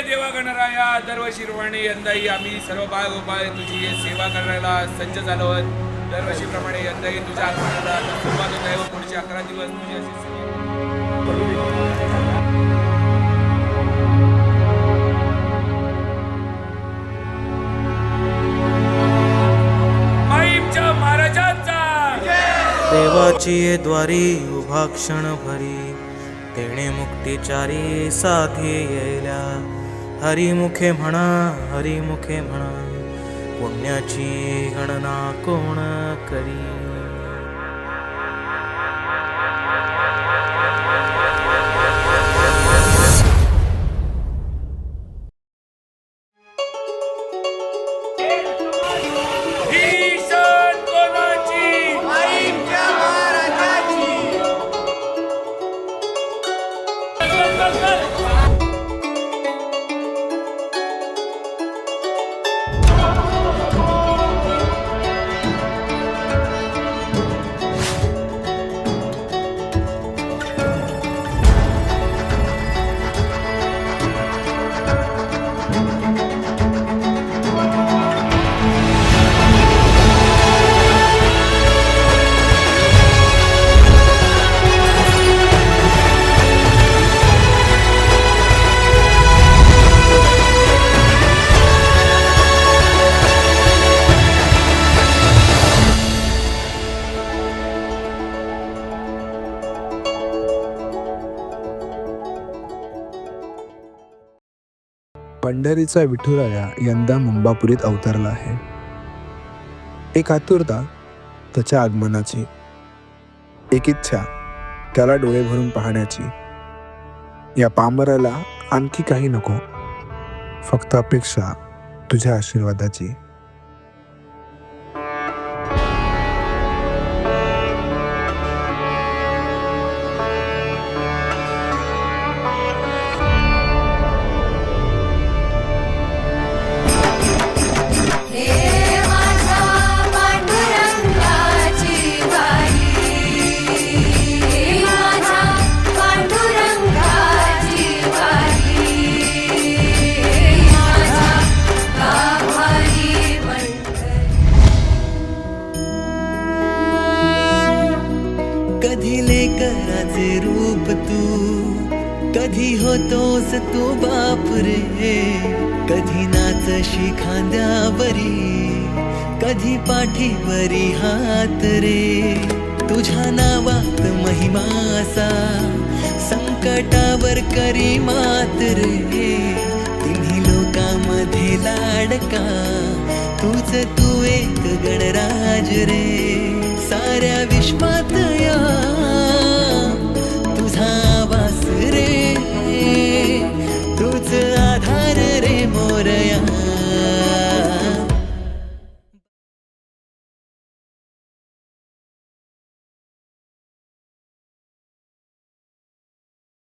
देवा गणराया दरवर्षीप्रमाणे यंदाही आम्ही सर्व बाळगोपाळ तुझी सेवा करायला सज्ज झालो आहोत. दरवर्षीप्रमाणे यंदाही तुझ्या आगमनाला सुरुवात होत आहे व पुढचे 11 दिवस तुझी अशी माईमच्या महाराजांचा देवाची ये द्वारी उभा क्षण भरी तेणे मुक्तिचारी साधी येल्या. हरिमुखे म्हणा हरिमुखे म्हणा पुण्याची गणना कोण करी. भीषण कोणाची माईमच्या महाराजाची पंढरीचा विठुराया यंदा मुंबापुरीत अवतरला आहे. एक आतुरता त्याच्या आगमनाची, एक इच्छा त्याला डोळे भरून पाहण्याची. या पामराला आणखी काही नको, फक्त अपेक्षा तुझ्या आशीर्वादाची. कधी लेकराचे रूप तू, कधी होतोस तू बाप रे. कधी नाचशी खांद्यावरी, कधी पाठीवरी हात रे. तुझ्या नावात महिमासा, संकटावर करी मात रे. तिन्ही लोकांमध्ये लाडका, तूच तू एक गणराज रे. साऱ्या विश्वात